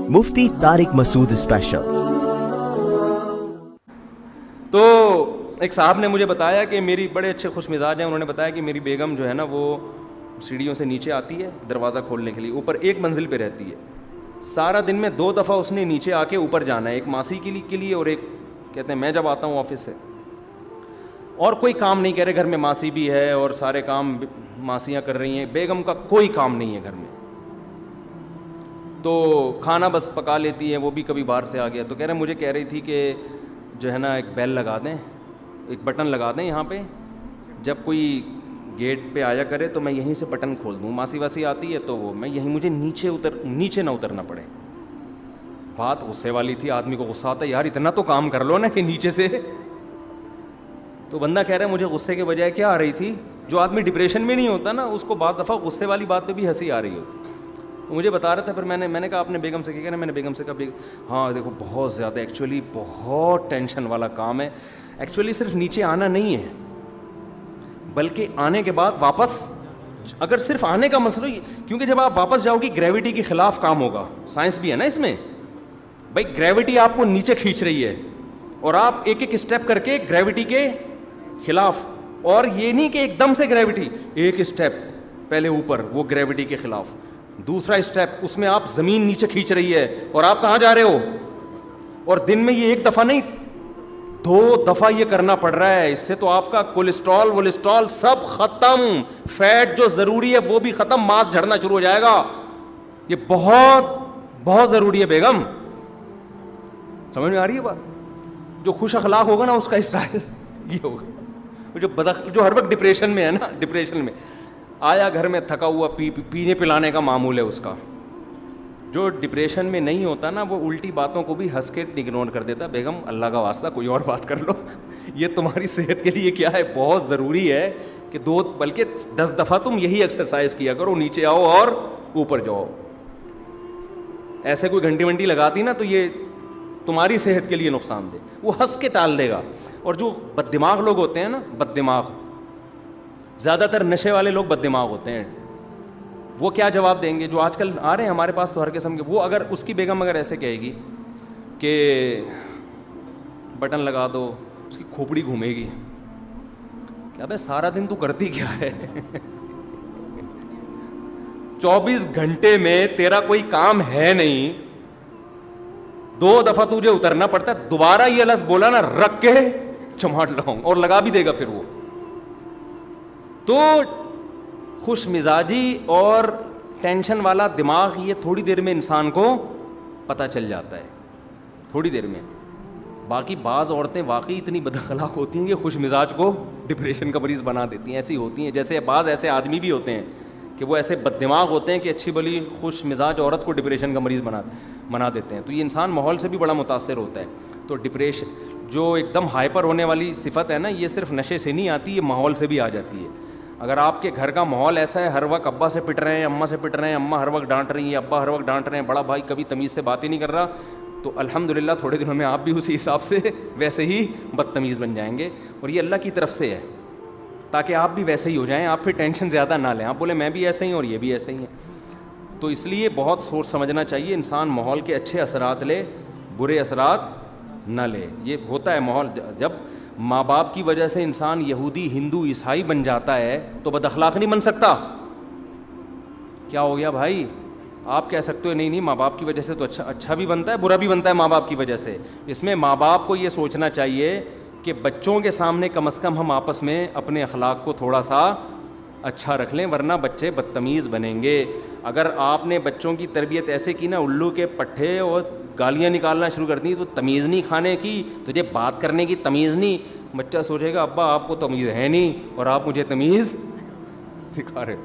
مفتی طارق مسعود special. تو ایک صاحب نے مجھے بتایا کہ میری بڑے اچھے خوش مزاج ہیں، انہوں نے بتایا کہ میری بیگم جو ہے نا وہ سیڑھیوں سے نیچے آتی ہے دروازہ کھولنے کے لیے، اوپر ایک منزل پہ رہتی ہے، سارا دن میں 2 دفعہ اس نے نیچے آ کے اوپر جانا ہے، ایک ماسی کے لیے اور ایک کہتے ہیں میں جب آتا ہوں آفس سے، اور کوئی کام نہیں کہہ رہے، گھر میں ماسی بھی ہے اور سارے کام ماسیاں کر رہی ہیں، بیگم کا کوئی کام نہیں ہے گھر میں، تو کھانا بس پکا لیتی ہے، وہ بھی کبھی باہر سے آ گیا، تو مجھے کہہ رہی تھی کہ جو ہے نا ایک بیل لگا دیں، ایک بٹن لگا دیں یہاں پہ، جب کوئی گیٹ پہ آیا کرے تو میں یہیں سے بٹن کھول دوں، ماسی واسی آتی ہے تو وہ میں یہیں، مجھے نیچے نہ اترنا پڑے۔ بات غصے والی تھی، آدمی کو غصہ آتا ہے یار اتنا تو کام کر لو نا کہ نیچے سے، تو بندہ کہہ رہا ہے مجھے غصے کے بجائے کیا آ رہی تھی، جو آدمی ڈپریشن میں نہیں ہوتا نا اس کو بعض دفعہ غصے والی بات پہ بھی ہنسی آ رہی ہوتی، تو مجھے بتا رہا تھا، پھر میں نے کہا اپنے بیگم سے کیا کہنا، میں نے بیگم سے کہا ہاں دیکھو بہت زیادہ ایکچولی بہت ٹینشن والا کام ہے، ایکچولی صرف نیچے آنا نہیں ہے بلکہ آنے کے بعد واپس، اگر صرف آنے کا مسئلہ، کیونکہ جب آپ واپس جاؤ گی گریوٹی کے خلاف کام ہوگا، سائنس بھی ہے نا اس میں بھائی، گریوٹی آپ کو نیچے کھینچ رہی ہے اور آپ ایک ایک اسٹیپ کر کے گریوٹی کے خلاف، اور یہ نہیں کہ ایک دم سے گریوٹی، ایک اسٹیپ پہلے اوپر وہ گریوٹی کے خلاف، دوسرا اسٹیپ اس میں آپ زمین نیچے کھینچ رہی ہے اور آپ کہاں جا رہے ہو، اور دن میں یہ 1 دفعہ نہیں 2 دفعہ یہ کرنا پڑ رہا ہے، اس سے تو آپ کا کولیسٹرول سب ختم، فیٹ جو ضروری ہے وہ بھی ختم، ماس جھڑنا شروع ہو جائے گا، یہ بہت بہت ضروری ہے بیگم، سمجھ میں آ رہی ہے بات؟ جو خوش اخلاق ہوگا نا اس کا اسٹائل یہ ہوگا، جو ہر وقت ڈپریشن میں ہے نا، ڈپریشن میں آیا گھر میں تھکا ہوا، پینے پلانے کا معمول ہے اس کا، جو ڈپریشن میں نہیں ہوتا نا وہ الٹی باتوں کو بھی ہنس کے اگنور کر دیتا، بیگم اللہ کا واسطہ کوئی اور بات کر لو، یہ تمہاری صحت کے لیے کیا ہے بہت ضروری ہے کہ 2 بلکہ 10 دفعہ تم یہی ایکسرسائز کیا کرو، نیچے آؤ اور اوپر جاؤ، ایسے کوئی گھنٹی ونٹی لگاتی نا تو یہ تمہاری صحت کے لیے نقصان دہ، وہ ہنس کے ٹال دے گا۔ اور جو بد دماغ لوگ ہوتے ہیں نا، بد دماغ، زیادہ تر نشے والے لوگ بد دماغ ہوتے ہیں، وہ کیا جواب دیں گے، جو آج کل آ رہے ہیں ہمارے پاس تو ہر قسم کے، وہ اگر اس کی بیگم اگر ایسے کہے گی کہ بٹن لگا دو، اس کی کھوپڑی گھومے گی کہ ابے سارا دن تو کرتی کیا ہے 24 گھنٹے میں تیرا کوئی کام ہے نہیں، 2 دفعہ تجھے اترنا پڑتا ہے، دوبارہ یہ لفظ بولا نا رکھ کے چماٹ لاؤں، اور لگا بھی دے گا پھر وہ، تو خوش مزاجی اور ٹینشن والا دماغ یہ تھوڑی دیر میں انسان کو پتہ چل جاتا ہے، تھوڑی دیر میں۔ باقی بعض عورتیں واقعی اتنی بد اخلاق ہوتی ہیں کہ خوش مزاج کو ڈپریشن کا مریض بنا دیتی ہیں، ایسی ہوتی ہیں، جیسے بعض ایسے آدمی بھی ہوتے ہیں کہ وہ ایسے بد دماغ ہوتے ہیں کہ اچھی بلی خوش مزاج عورت کو ڈپریشن کا مریض بنا دیتے ہیں، تو یہ انسان ماحول سے بھی بڑا متاثر ہوتا ہے۔ تو ڈپریشن جو ایک دم ہائپر ہونے والی صفت ہے نا، یہ صرف نشے سے نہیں آتی، یہ ماحول سے بھی آ جاتی ہے۔ اگر آپ کے گھر کا ماحول ایسا ہے، ہر وقت ابا سے پٹ رہے ہیں، اماں سے پٹ رہے ہیں، اماں ہر وقت ڈانٹ رہی ہیں، ابا ہر وقت ڈانٹ رہے ہیں، بڑا بھائی کبھی تمیز سے بات ہی نہیں کر رہا، تو الحمدللہ تھوڑے دنوں میں آپ بھی اسی حساب سے ویسے ہی بدتمیز بن جائیں گے، اور یہ اللہ کی طرف سے ہے تاکہ آپ بھی ویسے ہی ہو جائیں، آپ پھر ٹینشن زیادہ نہ لیں، آپ بولیں میں بھی ایسا ہی ہوں اور یہ بھی ایسے ہی ہیں۔ تو اس لیے بہت سوچ سمجھنا چاہیے، انسان ماحول کے اچھے اثرات لے، برے اثرات نہ لے۔ یہ ہوتا ہے ماحول، جب ماں باپ کی وجہ سے انسان یہودی، ہندو، عیسائی بن جاتا ہے تو بد اخلاق نہیں بن سکتا۔ کیا ہو گیا بھائی؟ آپ کہہ سکتے ہو نہیں ماں باپ کی وجہ سے تو اچھا بھی بنتا ہے، برا بھی بنتا ہے ماں باپ کی وجہ سے۔ اس میں ماں باپ کو یہ سوچنا چاہیے کہ بچوں کے سامنے کم از کم ہم آپس میں اپنے اخلاق کو تھوڑا سا اچھا رکھ لیں، ورنہ بچے بدتمیز بنیں گے۔ اگر آپ نے بچوں کی تربیت ایسے کی نا، الو کے پٹھے اور گالیاں نکالنا شروع کر دی، تو تمیز نہیں کھانے کی، تجھے بات کرنے کی تمیز نہیں، بچہ سوچے گا ابا آپ کو تمیز ہے نہیں اور آپ مجھے تمیز سکھا رہے۔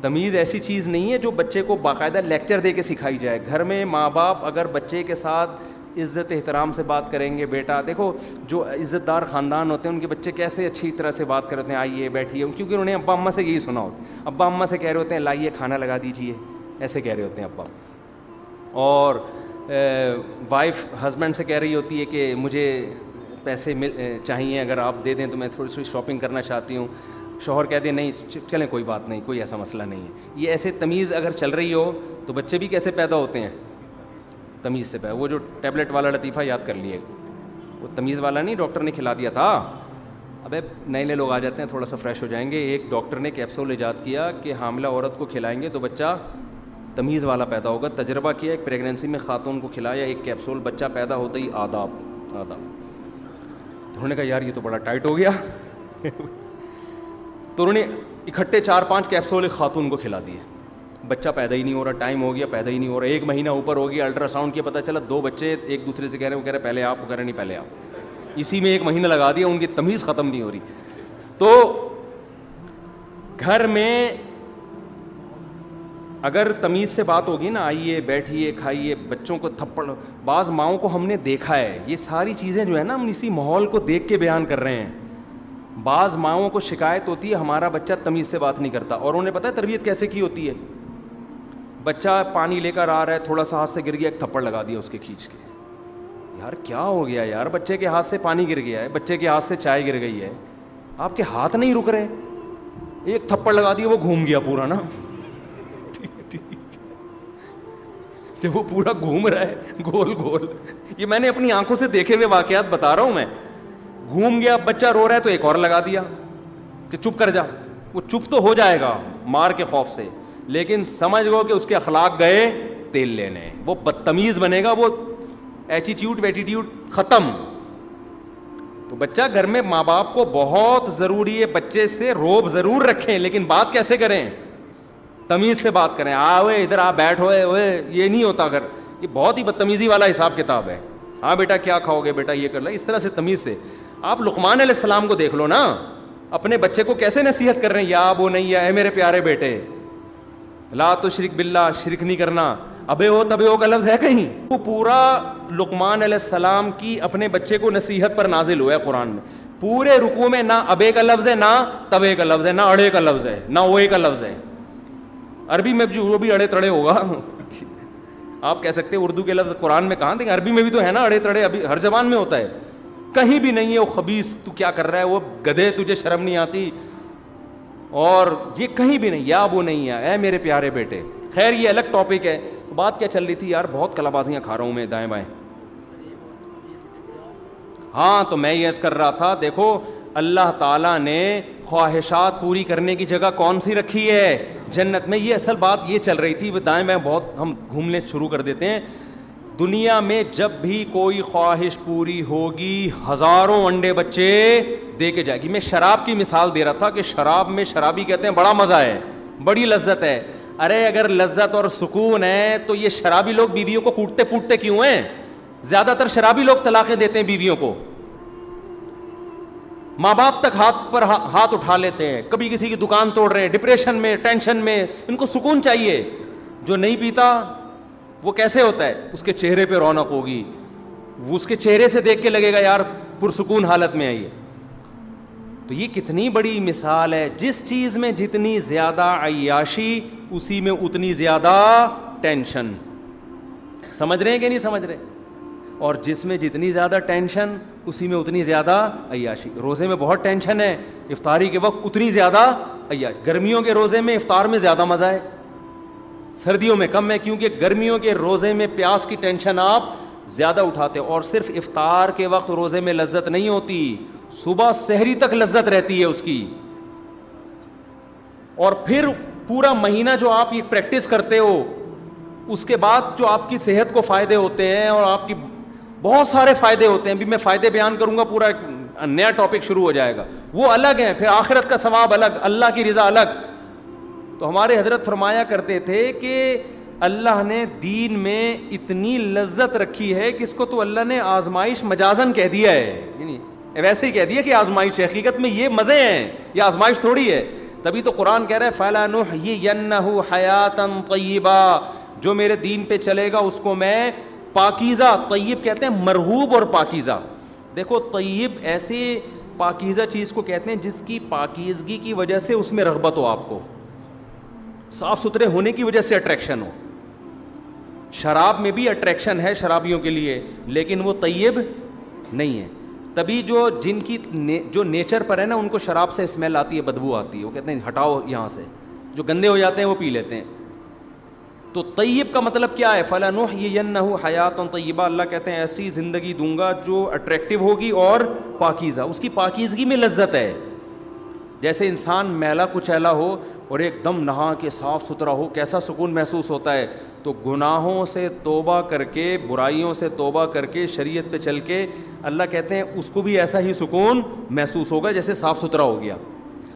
تمیز ایسی چیز نہیں ہے جو بچے کو باقاعدہ لیکچر دے کے سکھائی جائے۔ گھر میں ماں باپ اگر بچے کے ساتھ عزت احترام سے بات کریں گے، بیٹا دیکھو جو عزت دار خاندان ہوتے ہیں ان کے بچے کیسے اچھی طرح سے بات کرتے ہیں، آئیے بیٹھیے، کیونکہ انہوں نے ابا اماں سے یہی سنا ہوتا ہے، ابا اماں سے کہہ رہے ہوتے ہیں لائیے کھانا لگا دیجیے، ایسے کہہ رہے ہوتے ہیں ابا، اور وائف ہسبینڈ سے کہہ رہی ہوتی ہے کہ مجھے پیسے چاہیے، اگر آپ دے دیں تو میں تھوڑی سی شاپنگ کرنا چاہتی ہوں، شوہر کہہ دیں نہیں چلیں کوئی بات نہیں، کوئی ایسا مسئلہ نہیں ہے۔ یہ ایسے تمیز اگر چل رہی ہو تو بچے بھی کیسے پیدا ہوتے ہیں، تمیز سے پیدا. وہ جو ٹیبلٹ والا لطیفہ یاد کر لیے, وہ تمیز والا نہیں, ڈاکٹر نے کھلا دیا تھا. ابے نئے نئے لوگ آ جاتے ہیں, تھوڑا سا فریش ہو جائیں گے. ایک ڈاکٹر نے کیپسول ایجاد کیا کہ حاملہ عورت کو کھلائیں گے تو بچہ تمیز والا پیدا ہوگا. تجربہ کیا, ایک پریگنینسی میں خاتون کو کھلایا ایک کیپسول, بچہ پیدا ہوتا ہی آداب. تو انہوں نے کہا یار یہ تو بڑا ٹائٹ ہو گیا. تو انہوں نے اکٹھے 4-5 کیپسول ایک خاتون کو کھلا دیے. بچہ پیدا ہی نہیں ہو رہا, ٹائم ہو گیا, پیدا ہی نہیں ہو رہا, 1 مہینہ اوپر ہو گیا. الٹرا ساؤنڈ کیا, پتہ چلا 2 بچے ایک دوسرے سے کہہ رہے ہیں, وہ کہہ رہے پہلے آپ, وہ کہہ رہے نہیں پہلے آپ. اسی میں 1 مہینہ لگا دیا, ان کی تمیز ختم نہیں ہو رہی. تو گھر میں اگر تمیز سے بات ہوگی نا, آئیے بیٹھیے کھائیے, بچوں کو تھپڑ, بعض ماؤں کو ہم نے دیکھا ہے, یہ ساری چیزیں جو ہے نا ہم اسی ماحول کو دیکھ کے بیان کر رہے ہیں. بعض ماؤں کو شکایت ہوتی ہے ہمارا بچہ تمیز سے بات نہیں کرتا, اور انہیں پتہ ہے تربیت کیسے کی ہوتی ہے. بچہ پانی لے کر آ رہا ہے, تھوڑا سا ہاتھ سے گر گیا, ایک تھپڑ لگا دیا اس کے کھینچ کے. یار کیا ہو گیا یار, بچے کے ہاتھ سے پانی گر گیا ہے, بچے کے ہاتھ سے چائے گر گئی ہے, آپ کے ہاتھ نہیں رک رہے, ایک تھپڑ لگا دیا, وہ گھوم گیا پورا نا. جب وہ پورا گھوم رہا ہے گول گول, یہ میں نے اپنی آنکھوں سے دیکھے ہوئے واقعات بتا رہا ہوں میں. گھوم گیا, بچہ رو رہا ہے تو ایک اور لگا دیا کہ چپ کر جا. وہ چپ تو ہو جائے گا مار کے خوف سے, لیکن سمجھ گو کہ اس کے اخلاق گئے تیل لینے, وہ بدتمیز بنے گا, وہ ایٹیٹیوڈ ویٹیٹیوڈ ختم. تو بچہ گھر میں ماں باپ کو بہت ضروری ہے, بچے سے روب ضرور رکھیں, لیکن بات کیسے کریں, تمیز سے بات کریں. اوے ادھر آپ بیٹھو, اوے یہ نہیں ہوتا گھر, یہ بہت ہی بدتمیزی والا حساب کتاب ہے. ہاں بیٹا کیا کھاؤ گے, بیٹا یہ کر لو, اس طرح سے تمیز سے. آپ لقمان علیہ السلام کو دیکھ لو نا, اپنے بچے کو کیسے نصیحت کر رہے ہیں, یا ابو نہیں, اے میرے پیارے بیٹے, لا تشرک باللہ, شرک نہیں کرنا. ابے ہو تبے ہو کا لفظ ہے کہیں؟ وہ پورا لقمان علیہ السلام کی اپنے بچے کو نصیحت پر نازل ہوا ہے قرآن میں. پورے رکوع میں نہ ابے کا لفظ ہے, نہ تبے کا لفظ ہے, نہ اڑے کا لفظ ہے, نہ اوے کا لفظ ہے. عربی میں جو بھی اڑے تڑے ہوگا آپ کہہ سکتے ہیں, اردو کے لفظ قرآن میں کہاں تھے, عربی میں بھی تو ہے نا اڑے تڑے, ابھی ہر زبان میں ہوتا ہے. کہیں بھی نہیں ہے وہ خبیث تو کیا کر رہا ہے, وہ گدھے تجھے شرم نہیں آتی, اور یہ کہیں بھی نہیں. یا وہ نہیں ہے, اے میرے پیارے بیٹے. خیر یہ الگ ٹاپک ہے. تو بات کیا چل رہی تھی یار, بہت کلا بازیاں کھا رہا ہوں میں دائیں بائیں. ہاں تو میں یہ عرض کر رہا تھا, دیکھو اللہ تعالیٰ نے خواہشات پوری کرنے کی جگہ کون سی رکھی ہے, جنت میں. یہ اصل بات یہ چل رہی تھی, دائیں بائیں بہت ہم گھومنے شروع کر دیتے ہیں. دنیا میں جب بھی کوئی خواہش پوری ہوگی, ہزاروں انڈے بچے دے کے جائے گی. میں شراب کی مثال دے رہا تھا کہ شراب میں شرابی کہتے ہیں بڑا مزہ ہے, بڑی لذت ہے. ارے اگر لذت اور سکون ہے تو یہ شرابی لوگ بیویوں کو کوٹتے پوٹتے کیوں ہیں؟ زیادہ تر شرابی لوگ طلاقیں دیتے ہیں بیویوں کو, ماں باپ تک ہاتھ اٹھا لیتے ہیں, کبھی کسی کی دکان توڑ رہے ہیں, ڈپریشن میں, ٹینشن میں. ان کو سکون چاہیے. جو نہیں پیتا وہ کیسے ہوتا ہے, اس کے چہرے پہ رونق ہوگی, وہ اس کے چہرے سے دیکھ کے لگے گا یار پرسکون حالت میں آئیے. تو یہ کتنی بڑی مثال ہے, جس چیز میں جتنی زیادہ عیاشی اسی میں اتنی زیادہ ٹینشن. سمجھ رہے ہیں کہ نہیں سمجھ رہے؟ اور جس میں جتنی زیادہ ٹینشن اسی میں اتنی زیادہ عیاشی. روزے میں بہت ٹینشن ہے, افطاری کے وقت اتنی زیادہ عیاشی. گرمیوں کے روزے میں افطار میں زیادہ مزہ ہے, سردیوں میں کم ہے, کیونکہ گرمیوں کے روزے میں پیاس کی ٹینشن آپ زیادہ اٹھاتے. اور صرف افطار کے وقت روزے میں لذت نہیں ہوتی, صبح سحری تک لذت رہتی ہے اس کی. اور پھر پورا مہینہ جو آپ یہ پریکٹس کرتے ہو, اس کے بعد جو آپ کی صحت کو فائدے ہوتے ہیں, اور آپ کی بہت سارے فائدے ہوتے ہیں. بھی میں فائدے بیان کروں گا, پورا ایک نیا ٹاپک شروع ہو جائے گا, وہ الگ ہیں. پھر آخرت کا ثواب الگ, اللہ کی رضا الگ. تو ہمارے حضرت فرمایا کرتے تھے کہ اللہ نے دین میں اتنی لذت رکھی ہے کہ اس کو تو اللہ نے آزمائش مجازن کہہ دیا ہے, یعنی ویسے ہی کہہ دیا کہ آزمائش. حقیقت میں یہ مزے ہیں, یہ آزمائش تھوڑی ہے. تبھی تو قرآن کہہ رہا ہے فَلَنُحْيِيَنَّهُ حَيَاةً طَيِّبًا, جو میرے دین پہ چلے گا اس کو میں پاکیزہ, طیب کہتے ہیں مرغوب اور پاکیزہ. دیکھو طیب ایسی پاکیزہ چیز کو کہتے ہیں جس کی پاکیزگی کی وجہ سے اس میں رغبت ہو, آپ کو صاف ستھرے ہونے کی وجہ سے اٹریکشن ہو. شراب میں بھی اٹریکشن ہے شرابیوں کے لیے, لیکن وہ طیب نہیں ہے. تبھی جو جن کی جو نیچر پر ہے نا, ان کو شراب سے اسمیل آتی ہے, بدبو آتی ہے, وہ کہتے ہیں ہٹاؤ یہاں سے. جو گندے ہو جاتے ہیں وہ پی لیتے ہیں. تو طیب کا مطلب کیا ہے؟ فَلَنُحْيِيَنَّهُ حَيَاةً طَيِّبَةً، اللہ کہتے ہیں ایسی زندگی دوں گا جو اٹریکٹیو ہوگی اور پاکیزہ، اس کی پاکیزگی میں لذت ہے. جیسے انسان میلا کچیلا ہو اور ایک دم نہا کے صاف ستھرا ہو، کیسا سکون محسوس ہوتا ہے. تو گناہوں سے توبہ کر کے، برائیوں سے توبہ کر کے، شریعت پہ چل کے، اللہ کہتے ہیں اس کو بھی ایسا ہی سکون محسوس ہوگا جیسے صاف ستھرا ہو گیا.